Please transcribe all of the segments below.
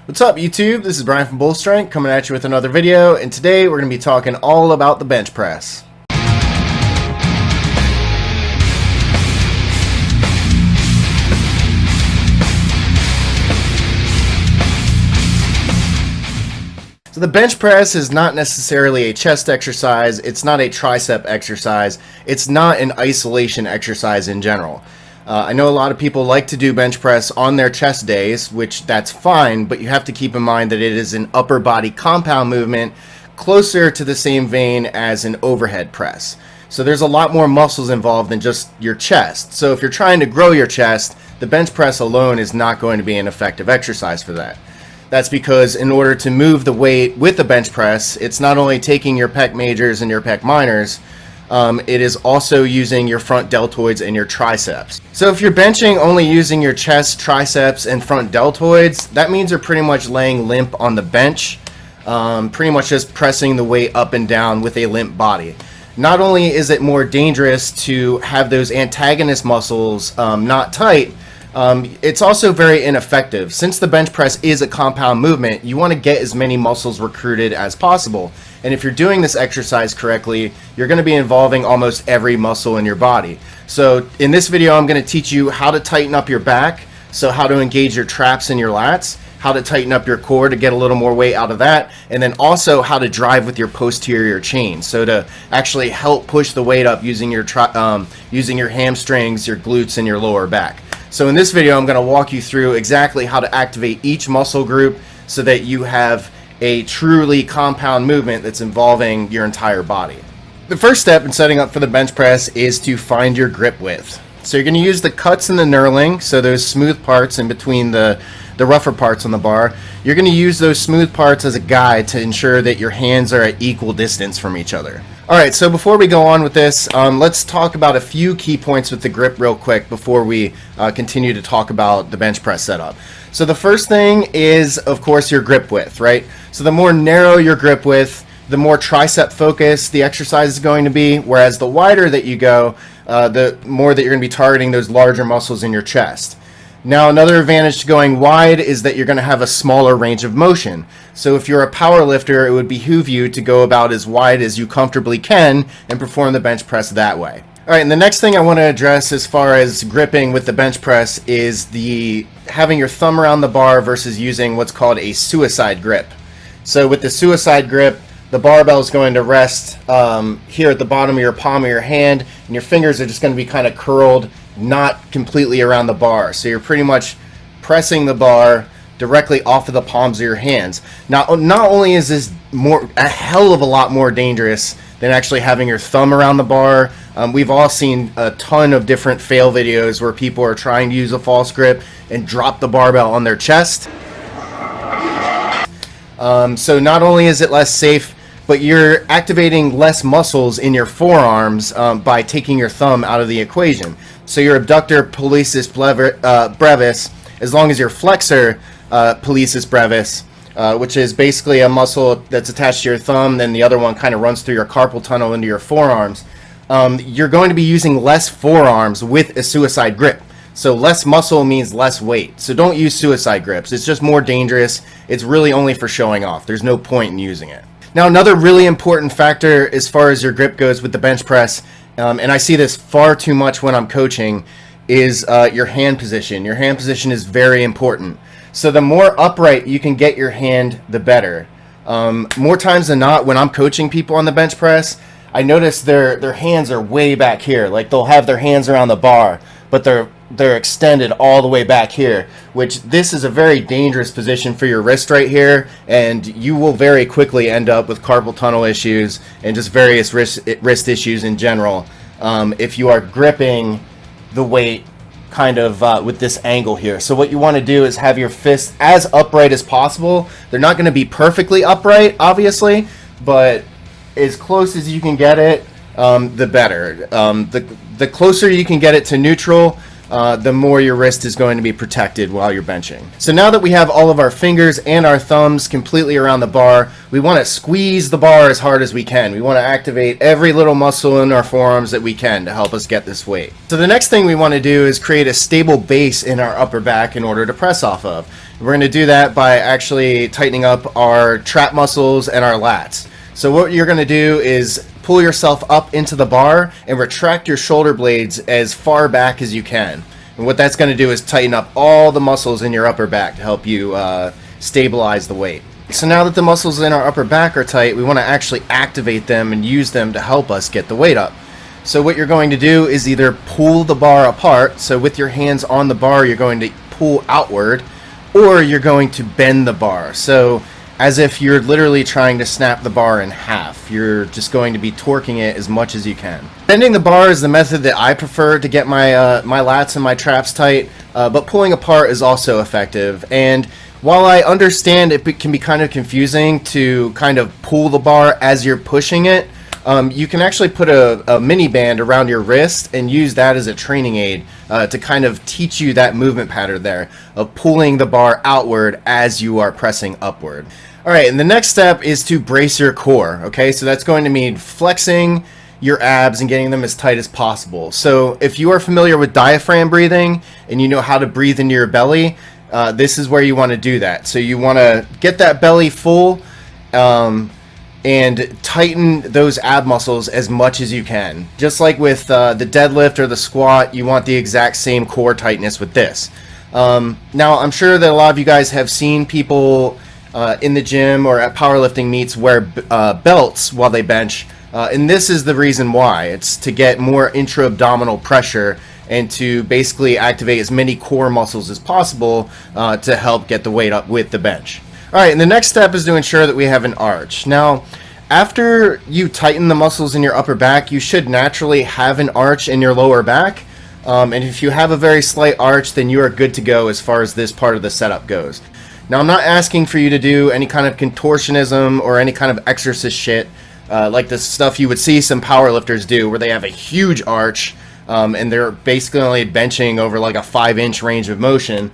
What's up YouTube? This is Brian from Bull Strength coming at you with another video, and today we're going to be talking all about the bench press. So the bench press is not necessarily a chest exercise, it's not a tricep exercise, it's not an isolation exercise in general. I know a lot of people like to do bench press on their chest days, which that's fine, but you have to keep in mind that it is an upper body compound movement closer to the same vein as an overhead press. So there's a lot more muscles involved than just your chest. So if you're trying to grow your chest, the bench press alone is not going to be an effective exercise for that. That's because in order to move the weight with the bench press, it's not only taking your pec majors and your pec minors, it is also using your front deltoids and your triceps. So if you're benching only using your chest, triceps, and front deltoids, that means you're pretty much laying limp on the bench, pretty much just pressing the weight up and down with a limp body. Not only is it more dangerous to have those antagonist muscles not tight, it's also very ineffective. Since the bench press is a compound movement, you want to get as many muscles recruited as possible. And if you're doing this exercise correctly, you're going to be involving almost every muscle in your body. So in this video, I'm going to teach you how to tighten up your back, so how to engage your traps and your lats, how to tighten up your core to get a little more weight out of that, and then also how to drive with your posterior chain, so to actually help push the weight up using your hamstrings, your glutes, and your lower back. So in this video, I'm going to walk you through exactly how to activate each muscle group so that you have a truly compound movement that's involving your entire body. The first step in setting up for the bench press is to find your grip width. So you're going to use the cuts and the knurling, so those smooth parts in between the rougher parts on the bar. You're going to use those smooth parts as a guide to ensure that your hands are at equal distance from each other. Alright, so before we go on with this, let's talk about a few key points with the grip real quick before we continue to talk about the bench press setup. So the first thing is, of course, your grip width, right? So the more narrow your grip width, the more tricep focused the exercise is going to be, whereas the wider that you go, the more that you're going to be targeting those larger muscles in your chest. Now, another advantage to going wide is that you're going to have a smaller range of motion. So if you're a power lifter, it would behoove you to go about as wide as you comfortably can and perform the bench press that way. Alright, and the next thing I want to address as far as gripping with the bench press is having your thumb around the bar versus using what's called a suicide grip. So with the suicide grip, the barbell is going to rest here at the bottom of your palm of your hand, and your fingers are just going to be kind of curled, not completely around the bar. So you're pretty much pressing the bar directly off of the palms of your hands. Now, not only is this a hell of a lot more dangerous than actually having your thumb around the bar, we've all seen a ton of different fail videos where people are trying to use a false grip and drop the barbell on their chest. So not only is it less safe, but you're activating less muscles in your forearms by taking your thumb out of the equation. So your abductor pollicis brevis, as long as your flexor pollicis brevis, which is basically a muscle that's attached to your thumb, then the other one kind of runs through your carpal tunnel into your forearms, you're going to be using less forearms with a suicide grip. So less muscle means less weight. So don't use suicide grips. It's just more dangerous. It's really only for showing off. There's no point in using it. Now, another really important factor as far as your grip goes with the bench press, and I see this far too much when I'm coaching, is your hand position. Your hand position is very important. So the more upright you can get your hand, the better. More times than not, when I'm coaching people on the bench press, I notice their hands are way back here. Like, they'll have their hands around the bar, but they're extended all the way back here, which this is a very dangerous position for your wrist right here, and you will very quickly end up with carpal tunnel issues and just various wrist issues in general if you are gripping the weight kind of with this angle here. So what you want to do is have your fists as upright as possible. They're not going to be perfectly upright, obviously, but as close as you can get it, the better. The closer you can get it to neutral, the more your wrist is going to be protected while you're benching. So now that we have all of our fingers and our thumbs completely around the bar, we want to squeeze the bar as hard as we can. We want to activate every little muscle in our forearms that we can to help us get this weight. So the next thing we want to do is create a stable base in our upper back in order to press off of. We're going to do that by actually tightening up our trap muscles and our lats. So what you're going to do is pull yourself up into the bar and retract your shoulder blades as far back as you can. And what that's going to do is tighten up all the muscles in your upper back to help you stabilize the weight. So now that the muscles in our upper back are tight, we want to actually activate them and use them to help us get the weight up. So what you're going to do is either pull the bar apart, so with your hands on the bar you're going to pull outward, or you're going to bend the bar. So as if you're literally trying to snap the bar in half. You're just going to be torquing it as much as you can. Bending the bar is the method that I prefer to get my my lats and my traps tight, but pulling apart is also effective. And while I understand it can be kind of confusing to kind of pull the bar as you're pushing it, you can actually put a mini band around your wrist and use that as a training aid to kind of teach you that movement pattern there of pulling the bar outward as you are pressing upward. All right, and the next step is to brace your core, okay? So that's going to mean flexing your abs and getting them as tight as possible. So if you are familiar with diaphragm breathing and you know how to breathe into your belly, this is where you want to do that. So you want to get that belly full and tighten those ab muscles as much as you can. Just like with the deadlift or the squat, you want the exact same core tightness with this. Now, I'm sure that a lot of you guys have seen people in the gym or at powerlifting meets wear belts while they bench, and this is the reason why. It's to get more intra-abdominal pressure and to basically activate as many core muscles as possible to help get the weight up with the bench. All right, and the next step is to ensure that we have an arch. Now, after you tighten the muscles in your upper back, you should naturally have an arch in your lower back. And if you have a very slight arch, then you are good to go as far as this part of the setup goes. Now, I'm not asking for you to do any kind of contortionism or any kind of exorcist shit like the stuff you would see some powerlifters do where they have a huge arch and they're basically only benching over like a 5-inch range of motion.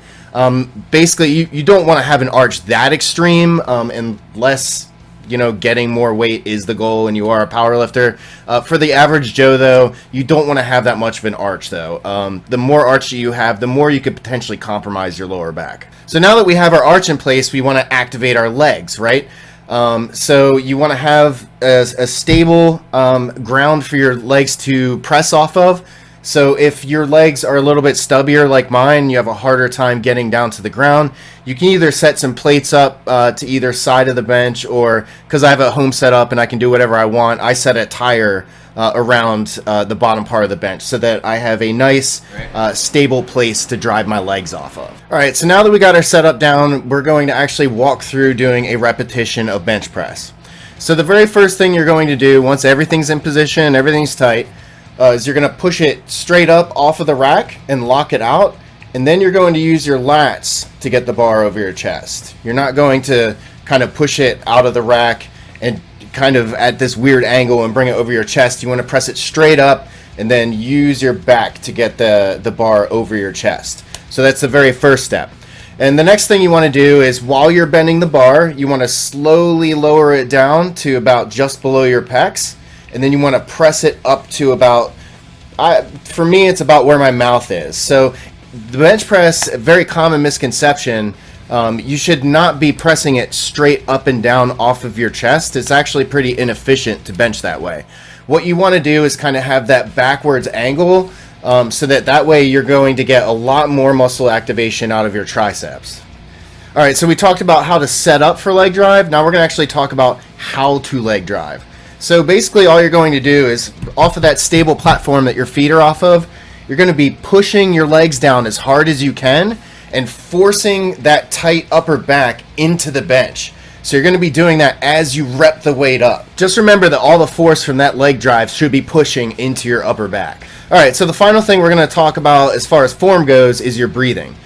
Basically, you don't want to have an arch that extreme unless, you know, getting more weight is the goal and you are a powerlifter. For the average Joe, though, you don't want to have that much of an arch, though. The more arch you have, the more you could potentially compromise your lower back. So now that we have our arch in place, we want to activate our legs, right? So you want to have a stable ground for your legs to press off of. So if your legs are a little bit stubbier like mine, you have a harder time getting down to the ground, you can either set some plates up to either side of the bench, or because I have a home setup and I can do whatever I want, I set a tire around the bottom part of the bench so that I have a nice stable place to drive my legs off of. All right, so now that we got our setup down, we're going to actually walk through doing a repetition of bench press. So the very first thing you're going to do once everything's in position, everything's tight, is you're going to push it straight up off of the rack and lock it out, and then you're going to use your lats to get the bar over your chest. You're not going to kind of push it out of the rack and kind of at this weird angle and bring it over your chest. You want to press it straight up and then use your back to get the bar over your chest. So that's the very first step. And the next thing you want to do is while you're bending the bar, you want to slowly lower it down to about just below your pecs. And then you want to press it up to about, for me, it's about where my mouth is. So the bench press, a very common misconception, you should not be pressing it straight up and down off of your chest. It's actually pretty inefficient to bench that way. What you want to do is kind of have that backwards angle so that way you're going to get a lot more muscle activation out of your triceps. All right, so we talked about how to set up for leg drive. Now we're going to actually talk about how to leg drive. So basically all you're going to do is off of that stable platform that your feet are off of, you're going to be pushing your legs down as hard as you can and forcing that tight upper back into the bench. So you're going to be doing that as you rep the weight up. Just remember that all the force from that leg drive should be pushing into your upper back. All right, so the final thing we're going to talk about as far as form goes is your breathing.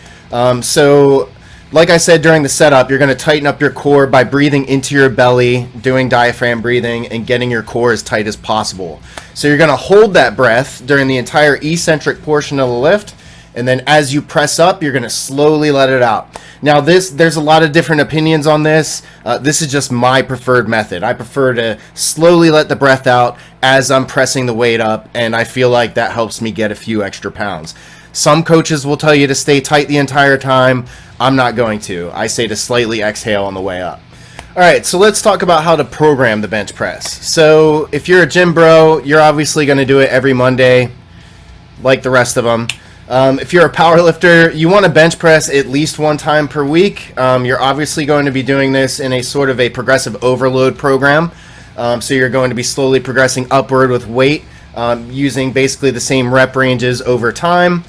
So like I said during the setup, you're going to tighten up your core by breathing into your belly, doing diaphragm breathing, and getting your core as tight as possible. So you're going to hold that breath during the entire eccentric portion of the lift, and then as you press up, you're going to slowly let it out. Now there's a lot of different opinions on this. This is just my preferred method. I prefer to slowly let the breath out as I'm pressing the weight up, and I feel like that helps me get a few extra pounds. Some coaches will tell you to stay tight the entire time. I'm not going to. I say to slightly exhale on the way up. All right, so let's talk about how to program the bench press. So if you're a gym bro, you're obviously going to do it every Monday, like the rest of them. If you're a power lifter, you want to bench press at least one time per week. You're obviously going to be doing this in a sort of a progressive overload program. So you're going to be slowly progressing upward with weight, using basically the same rep ranges over time.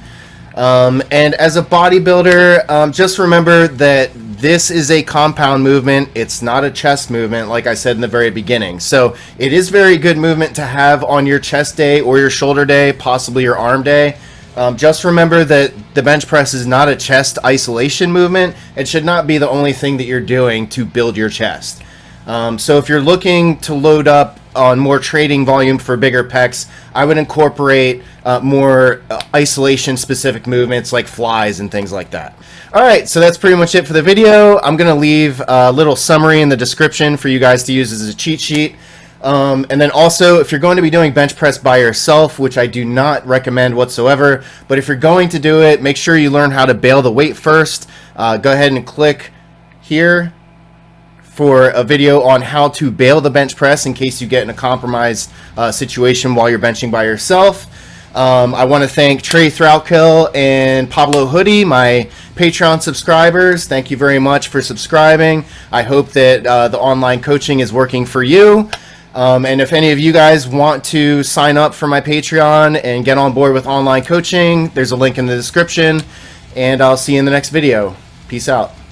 And as a bodybuilder, just remember that this is a compound movement. It's not a chest movement, like I said in the very beginning. So it is very good movement to have on your chest day or your shoulder day, possibly your arm day. Just remember that the bench press is not a chest isolation movement. It should not be the only thing that you're doing to build your chest. So if you're looking to load up on more trading volume for bigger pecs, I would incorporate more isolation specific movements like flies and things like that. All right, so that's pretty much it for the video. I'm going to leave a little summary in the description for you guys to use as a cheat sheet. And then also, if you're going to be doing bench press by yourself, which I do not recommend whatsoever, but if you're going to do it, make sure you learn how to bail the weight first. Go ahead and click here for a video on how to bail the bench press in case you get in a compromised situation while you're benching by yourself. I want to thank Trey Throutkill and Pablo Hoodie, my Patreon subscribers. Thank you very much for subscribing. I hope that the online coaching is working for you. And if any of you guys want to sign up for my Patreon and get on board with online coaching, there's a link in the description. And I'll see you in the next video. Peace out.